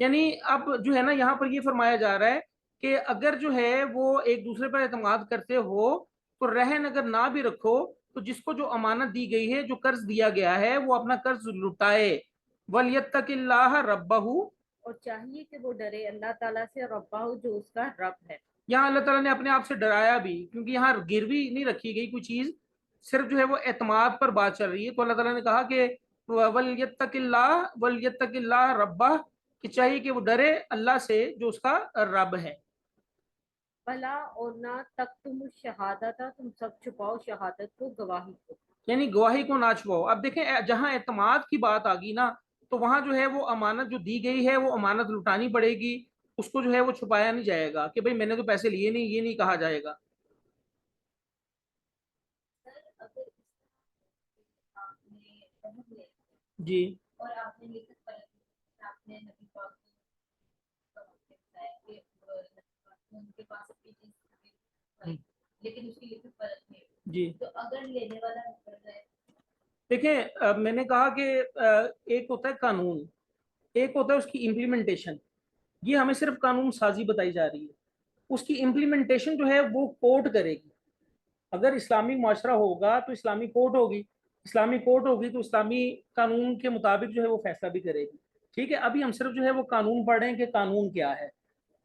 یعنی اب جو ہے نا یہاں پر یہ فرمایا جا رہا ہے کہ اگر جو ہے وہ ایک دوسرے پر اعتماد کرتے ہو تو رہن اگر نہ بھی رکھو تو جس کو جو امانت دی گئی ہے، جو قرض دیا گیا ہے، وہ اپنا قرض لٹائے. وَلْيَتَّقِ اللَّهَ رَبَّهُ، اور چاہیے کہ وہ ڈرے اللہ تعالیٰ سے، ربہ جو اس کا رب ہے. یہاں اللہ تعالیٰ نے اپنے آپ سے ڈرایا بھی، کیونکہ یہاں گروی نہیں رکھی گئی کوئی چیز، صرف جو ہے وہ اعتماد پر بات چل رہی ہے. تو اللہ تعالیٰ نے کہا کہ وَلْيَتَّقِ اللَّهَ وَلْيَتَّقِ اللَّهَ رَبَّهُ، کہ چاہیے کہ وہ ڈرے اللہ سے جو اس کا رب ہے. بھلا اور نہ تک تم شہادت، تم سب چھپاؤ شہادت کو، گواہی کو. یعنی گواہی کو نہ چھپاؤ. اب دیکھیں جہاں اعتماد کی بات آ گئی نا، تو وہاں جو ہے وہ امانت جو دی گئی ہے وہ امانت لٹانی پڑے گی، اس کو جو ہے وہ چھپایا نہیں جائے گا کہ بھئی میں نے تو پیسے لیے نہیں، یہ نہیں کہا جائے گا. جی اور آپ نے لکھت پر آپ نے نبی پاک کو بتایا کہ ان کے پاس اپنی چیز لیکن اس کی لکھت پر ہے جی. تو اگر لینے والا کر جائے. دیکھیں میں نے کہا کہ ایک ہوتا ہے قانون، ایک ہوتا ہے اس کی امپلیمنٹیشن. یہ ہمیں صرف قانون سازی بتائی جا رہی ہے، اس کی امپلیمنٹیشن جو ہے وہ کورٹ کرے گی. اگر اسلامی معاشرہ ہوگا تو اسلامی کورٹ ہوگی، اسلامی کورٹ ہوگی تو اسلامی قانون کے مطابق جو ہے وہ فیصلہ بھی کرے گی. ٹھیک ہے، ابھی ہم صرف جو ہے وہ قانون پڑھ رہے ہیں کہ قانون کیا ہے.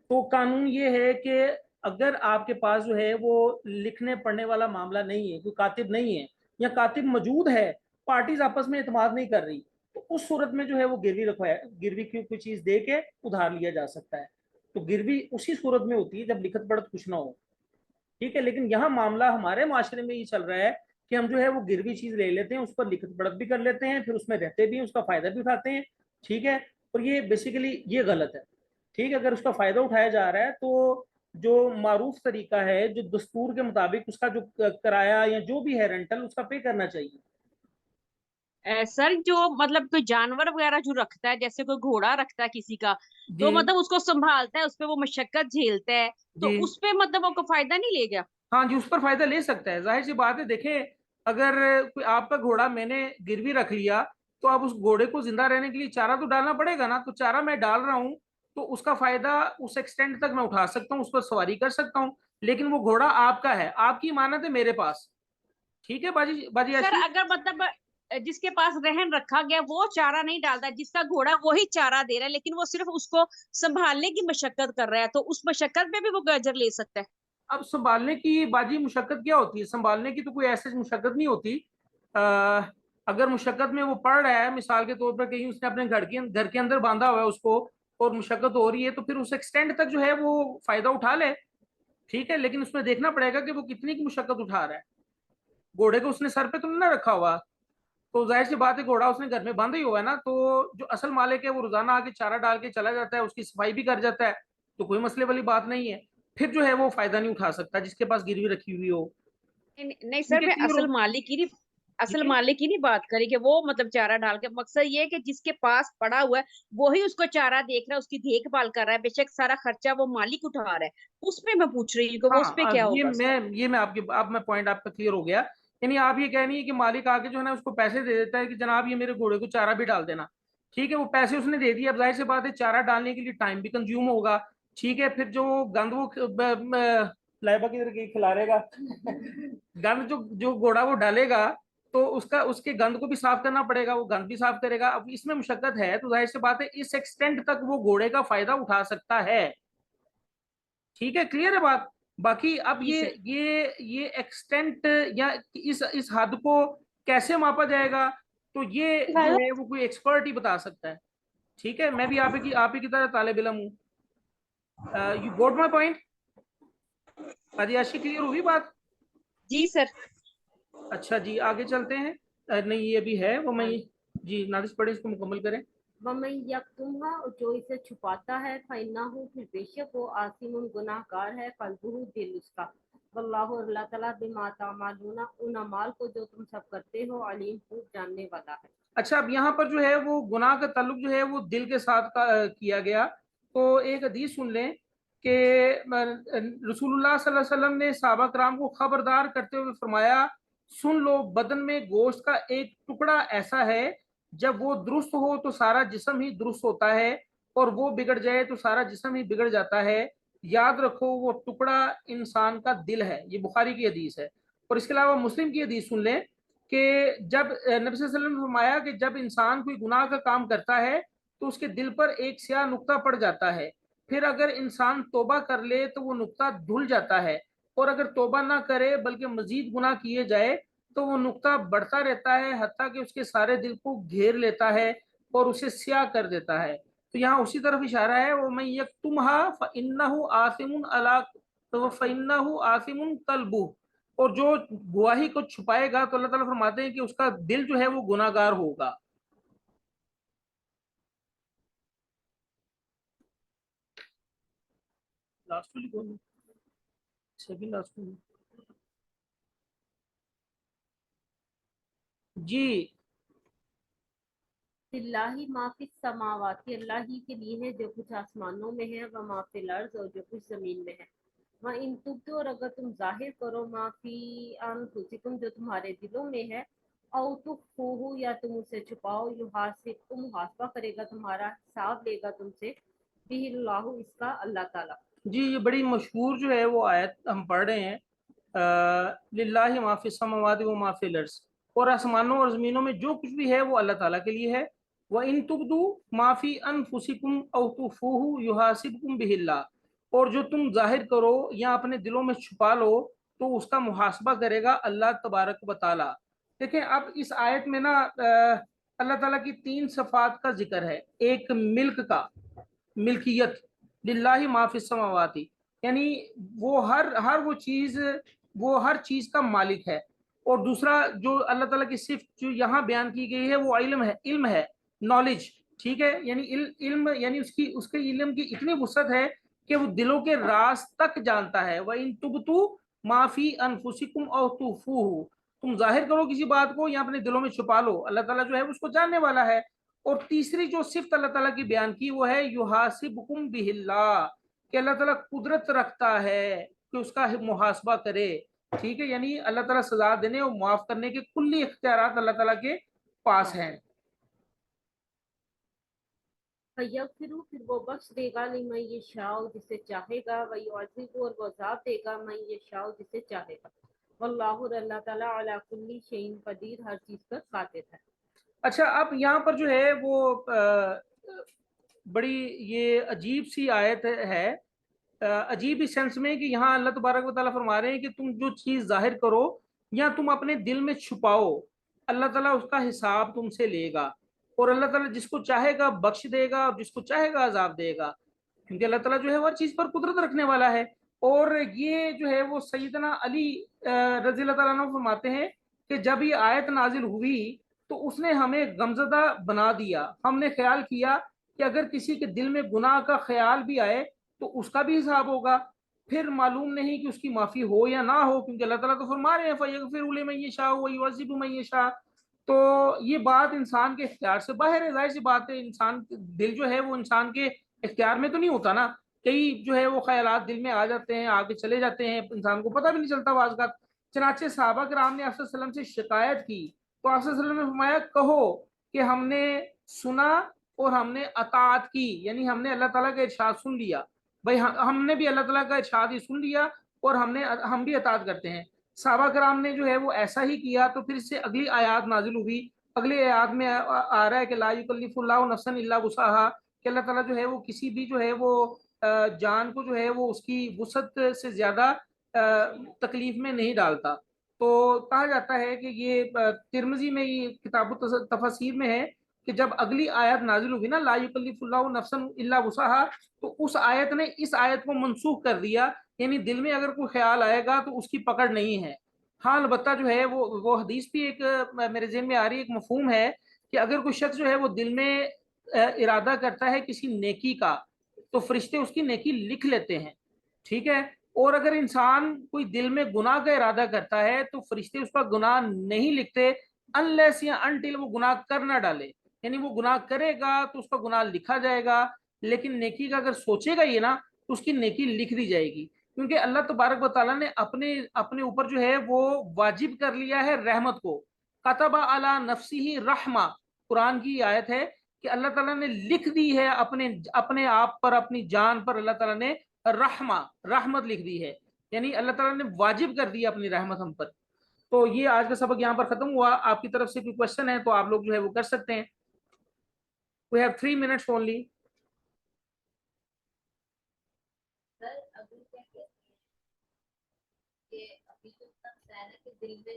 تو قانون یہ ہے کہ اگر آپ کے پاس جو ہے وہ لکھنے پڑھنے والا معاملہ نہیں ہے، کوئی کاتب نہیں ہے، یا کاتب موجود ہے، پارٹیز آپس میں اعتماد نہیں کر رہی، تو اس صورت میں جو ہے وہ گروی رکھوایا، گروی کی کوئی چیز دے کے ادھار لیا جا سکتا ہے. تو گروی اسی صورت میں ہوتی ہے جب لکھت پڑھت کچھ نہ ہو. ٹھیک ہے، لیکن یہاں معاملہ ہمارے معاشرے میں یہ چل رہا ہے کہ ہم جو ہے وہ گروی چیز لے لیتے ہیں، اس پر لکھت پڑھت بھی کر لیتے ہیں، پھر اس میں رہتے بھی ہیں، اس کا فائدہ بھی اٹھاتے ہیں. ٹھیک ہے، اور یہ بیسیکلی یہ غلط ہے. ٹھیک ہے، اگر اس کا فائدہ اٹھایا جا رہا ہے تو جو معروف طریقہ ہے، جو دستور کے مطابق اس کا جو کرایہ یا جو بھی ہے رینٹل، اس کا پے کرنا چاہیے. سر جو مطلب کوئی جانور وغیرہ جو رکھتا ہے، جیسے کوئی گھوڑا رکھتا ہے کسی کا، جی تو مطلب اس کو سنبھالتا ہے، اس پہ وہ مشقت جھیلتا ہے، تو جی اس پہ مطلب وہ کو فائدہ نہیں لے گا؟ ہاں جی، اس پر فائدہ لے سکتا ہے، ظاہر سی بات ہے. دیکھیں اگر کوئی آپ کا گھوڑا میں نے گروی رکھ لیا تو اب اس گھوڑے کو زندہ رہنے کے لیے چارہ تو ڈالنا پڑے گا نا. تو چارہ میں ڈال رہا ہوں تو اس کا فائدہ اس ایکسٹینٹ تک میں اٹھا سکتا ہوں، اس پر سواری کر سکتا ہوں، لیکن وہ گھوڑا آپ کا ہے، آپ کی امانت ہے میرے پاس. ٹھیک ہے باجی سر عاشی. اگر مطلب جس کے پاس رہن رکھا گیا وہ چارہ نہیں ڈالتا، جس کا گھوڑا وہی چارہ دے رہا ہے، لیکن وہ صرف اس کو سنبھالنے کی مشقت کر رہا ہے، تو اس مشقت پہ بھی وہ اجر لے سکتا ہے؟ اب سنبھالنے کی باجی مشقت کیا ہوتی ہے؟ سنبھالنے کی تو کوئی ایسی مشقت نہیں ہوتی. اگر مشقت میں وہ پڑ رہا ہے، مثال کے طور پر کہیں اس نے اپنے گھر کے اندر باندھا ہوا ہے اس کو، اور مشقت ہو رہی ہے، تو پھر اس ایکسٹینڈ تک جو ہے وہ فائدہ اٹھا لے. ٹھیک ہے، لیکن اس میں دیکھنا پڑے گا کہ وہ کتنی کی مشقت اٹھا رہا ہے. گھوڑے کو اس نے سر پہ تو نہیں نہ رکھا ہوا، تو ظاہر سی بات ہے گھوڑا اس نے گھر میں باندھا ہی ہوا ہے نا. تو جو اصل مالک ہے وہ روزانہ آ کے چارہ ڈال کے چلا جاتا ہے، اس کی صفائی بھی کر جاتا ہے، تو کوئی مسئلے والی بات نہیں ہے. پھر جو ہے وہ فائدہ نہیں اٹھا سکتا جس کے پاس گروی رکھی ہوئی ہو. نہیں سر، ٹھیک ہے، میں کلیئر ہو. اصل جی مالک کی نہیں بات کری کہ وہ مطلب چارہ ڈال کے، مقصد یہ ہے کہ جس کے پاس پڑا ہوا ہے وہی اس کو چارہ دیکھ رہا ہے، اس کی دیکھ بھال کر رہا ہے، بے شک سارا خرچہ وہ مالک اٹھا رہا ہے. اس پہ میں پوچھ رہی ہوں کہ وہ اس پہ ہاں، کیا یہ ہوگا سر؟ میں آپ کے اب میں پوائنٹ آپ کا کلیئر ہو گیا. یعنی آپ یہ کہہ رہی ہے کہ مالک آ کے جو ہے نا اس کو پیسے دے دیتا ہے کہ جناب یہ میرے گھوڑے کو چارہ بھی ڈال دینا. ٹھیک ہے، وہ پیسے اس نے دے دیا. اب ظاہر سی بات ہے چارہ ڈالنے کے لیے ٹائم بھی کنزیوم ہوگا. ٹھیک ہے، پھر جو گند وہ لائبہ کی طرح کھلا رہے گا گند جو گھوڑا وہ ڈالے گا تو اس کے گند کو بھی صاف کرنا پڑے گا، وہ گند بھی صاف کرے گا. اب اس میں مشقت ہے تو ظاہر سی بات ہے اس ایکسٹینٹ تک وہ گھوڑے کا فائدہ اٹھا سکتا ہے. ٹھیک ہے، کلیئر ہے بات. باقی اب جی سر. یہ ایکسٹینٹ یا اس حد کو کیسے ماپا جائے گا، تو یہ جو ہے وہ کوئی ایکسپرٹ ہی بتا سکتا ہے. ٹھیک ہے، میں بھی آپ ہی کی طرح طالب علم ہوں. You got my point. عاشی کلیئر ہوگی بات؟ جی سر. اچھا جی، آگے چلتے ہیں. نہیں یہ بھی ہے وہ میں جی ناقص پڑھیں، اس کو مکمل کریں. وَمَن یکتمھا، اور جو اسے چھپاتا ہے، فَإِنَّهُ، پھر بے شک وہ آثم گناہ گار ہے، قلبہ دل اس کا. واللہ، اور اللہ تعالیٰ، بما تعملون، ان اعمال کو جو تم سب کرتے ہو، علیم، خوب جاننے والا ہے. اچھا، اب یہاں پر جو ہے وہ گناہ کا تعلق جو ہے وہ دل کے ساتھ کیا گیا. تو ایک حدیث سن لیں کہ رسول اللہ صلی اللہ علیہ وسلم نے صحابہ کرام کو خبردار کرتے ہوئے فرمایا، سن لو، بدن میں گوشت کا ایک ٹکڑا ایسا ہے، جب وہ درست ہو تو سارا جسم ہی درست ہوتا ہے، اور وہ بگڑ جائے تو سارا جسم ہی بگڑ جاتا ہے. یاد رکھو وہ ٹکڑا انسان کا دل ہے. یہ بخاری کی حدیث ہے. اور اس کے علاوہ مسلم کی حدیث سن لیں کہ جب نبی صلی اللہ علیہ وسلم نے فرمایا کہ جب انسان کوئی گناہ کا کام کرتا ہے تو اس کے دل پر ایک سیاہ نقطہ پڑ جاتا ہے. پھر اگر انسان توبہ کر لے تو وہ نقطہ دھل جاتا ہے, اور اگر توبہ نہ کرے بلکہ مزید گناہ کیے جائے تو وہ نقطہ بڑھتا رہتا ہے حتیٰ کہ اس کے سارے دل کو گھیر لیتا ہے اور اسے سیاہ کر دیتا ہے. تو یہاں اسی طرف اشارہ ہے, وَمَن يَكْتُمْهَا فَإِنَّهُ آثِمٌ عَلَىٰ فَإِنَّهُ آثِمٌ قَلْبُهُ. اور جو گواہی کو چھپائے گا تو اللہ تعالیٰ فرماتے ہیں کہ اس کا دل جو ہے وہ گناہگار ہوگا. لاسٹ والی کون ہے؟ سیکنڈ لاسٹ والی جی. للہ ما فی السماوات, اللہ ہی کے لیے ہے جو کچھ آسمانوں میں ہے, و ما فی الارض, اور جو کچھ زمین میں ہے. وَإِن تُبْدُوا, اور اگر تم ظاہر کرو, ما فی انفسکم, جو تمہارے دلوں میں ہے, او تخفوہ, یا تم اسے چھپاؤ, یحاسبکم, محاسبہ کرے گا تمہارا, حساب لے گا تم سے, بہ اللہ, اس کا اللہ تعالیٰ. جی یہ بڑی مشہور جو ہے وہ آیت ہم پڑھ رہے ہیں, للہ ما فی السماوات و ما فی الارض, اور آسمانوں اور زمینوں میں جو کچھ بھی ہے وہ اللہ تعالیٰ کے لیے ہے. وَإِن تُبْدُوا مَا فِي أَنفُسِكُمْ أَوْ تُخْفُوهُ يُحَاسِبْكُم بِهِ اللَّهُ, اور جو تم ظاہر کرو یا اپنے دلوں میں چھپا لو تو اس کا محاسبہ کرے گا اللہ تبارک و تعالیٰ. دیکھیں اب اس آیت میں نا اللہ تعالیٰ کی 3 صفات کا ذکر ہے. ایک ملک کا, ملکیت, للہ ما فی السماوات, یعنی وہ ہر وہ ہر چیز کا مالک ہے. اور دوسرا جو اللہ تعالیٰ کی صفت جو یہاں بیان کی گئی ہے وہ علم ہے, نالج, ٹھیک ہے, یعنی علم, یعنی اس کے علم کی اتنی وسعت ہے کہ وہ دلوں کے راز تک جانتا ہے. وَإِن تُبْتُوا مَا فِي أَنفُسِكُمْ أَوْ تُخْفُوهُ, تم ظاہر کرو کسی بات کو یا اپنے دلوں میں چھپا لو, اللہ تعالیٰ جو ہے اس کو جاننے والا ہے. اور تیسری جو صفت اللہ تعالیٰ کی بیان کی وہ ہے یحاسبکم بہ اللہ, کہ اللہ تعالیٰ قدرت رکھتا ہے کہ اس کا محاسبہ کرے. ٹھیک ہے, یعنی اللہ تعالیٰ سزا دینے اور معاف کرنے کے کلی اختیارات اللہ تعالیٰ کے پاس ہیں. فَيَغْفِرُ, پھر وہ بخش دے گا, لِمَن یشاء, جسے چاہے گا, وَيُعَذِّبُ, اور وہ عذاب دے گا, مَن یشاء, جسے چاہے گا. واللہ, اللہ تعالیٰ, علی کل شیء قدیر, ہر چیز پر قادر ہے. اچھا اب یہاں پر جو ہے وہ بڑی یہ عجیب سی آیت ہے, عجیب اس سینس میں کہ یہاں اللہ تبارک و تعالیٰ فرما رہے ہیں کہ تم جو چیز ظاہر کرو یا تم اپنے دل میں چھپاؤ, اللہ تعالیٰ اس کا حساب تم سے لے گا, اور اللہ تعالیٰ جس کو چاہے گا بخش دے گا اور جس کو چاہے گا عذاب دے گا, کیونکہ اللہ تعالیٰ جو ہے ہر چیز پر قدرت رکھنے والا ہے. اور یہ جو ہے وہ سیدنا علی رضی اللہ تعالیٰ عنہ فرماتے ہیں کہ جب یہ آیت نازل ہوئی تو اس نے ہمیں غمزدہ بنا دیا. ہم نے خیال کیا کہ اگر کسی کے دل میں گناہ کا خیال بھی آئے تو اس کا بھی حساب ہوگا, پھر معلوم نہیں کہ اس کی معافی ہو یا نہ ہو, کیونکہ اللہ تعالیٰ تو فرما رہے ہیں فَيَغْفِرُ لِمَن يَشَاءُ وَيُعَذِّبُ مَن يَشَاءُ. تو یہ بات انسان کے اختیار سے باہر ہے, ظاہر سی بات ہے, انسان دل جو ہے وہ انسان کے اختیار میں تو نہیں ہوتا نا. کئی جو ہے وہ خیالات دل میں آ جاتے ہیں, آگے چلے جاتے ہیں, انسان کو پتہ بھی نہیں چلتا بعض اوقات. چنانچہ صحابہ کرام نے آپ صلی اللہ علیہ وسلم سے شکایت کی تو آپ صلی اللہ علیہ وسلم نے فرمایا کہو کہ ہم نے سنا اور ہم نے اطاعت کی, یعنی ہم نے اللہ تعالیٰ کا ارشاد سن لیا. بھائی ہم نے بھی اللہ تعالیٰ کا ارشاد ہی سن لیا اور ہم بھی اطاعت کرتے ہیں. صحابہ کرام نے جو ہے وہ ایسا ہی کیا. تو پھر اس سے اگلی آیات نازل ہوئی. اگلی آیات میں آ رہا ہے کہ لا یکلف اللہ نفسا الا وسعها, کہ اللہ تعالیٰ جو ہے وہ کسی بھی جو ہے وہ جان کو جو ہے وہ اس کی وسعت سے زیادہ تکلیف میں نہیں ڈالتا. تو کہا جاتا ہے کہ یہ ترمذی میں یہ کتاب التفاسیر میں ہے کہ جب اگلی آیت نازل ہوئی نا لا یکلف اللہ نفسا الا وسعها, تو اس آیت نے اس آیت کو منسوخ کر دیا, یعنی دل میں اگر کوئی خیال آئے گا تو اس کی پکڑ نہیں ہے. ہاں البتہ جو ہے وہ حدیث بھی ایک میرے ذہن میں آ رہی ہے, ایک مفہوم ہے کہ اگر کوئی شخص جو ہے وہ دل میں ارادہ کرتا ہے کسی نیکی کا تو فرشتے اس کی نیکی لکھ لیتے ہیں, ٹھیک ہے. اور اگر انسان کوئی دل میں گناہ کا ارادہ کرتا ہے تو فرشتے اس کا گناہ نہیں لکھتے unless یا until وہ گناہ کر نہ ڈالے, یعنی وہ گناہ کرے گا تو اس کا گناہ لکھا جائے گا, لیکن نیکی کا اگر سوچے گا یہ نا تو اس کی نیکی لکھ دی جائے گی, کیونکہ اللہ تبارک و تعالیٰ نے اپنے اوپر جو ہے وہ واجب کر لیا ہے رحمت کو. کتب علی نفسہ رحمہ, قرآن کی آیت ہے کہ اللہ تعالیٰ نے لکھ دی ہے اپنے آپ پر, اپنی جان پر اللہ تعالیٰ نے رحمت لکھ دی ہے, یعنی اللہ تعالیٰ نے واجب کر دی اپنی رحمت ہم پر. تو یہ آج کا سبق یہاں پر ختم ہوا. آپ کی طرف سے کوئی کوشچن ہے تو آپ لوگ جو ہے وہ کر سکتے ہیں. We have 3 minutes only. سر ابھی کیا کہتے ہیں کہ ابھی جو ہے کہ دل میں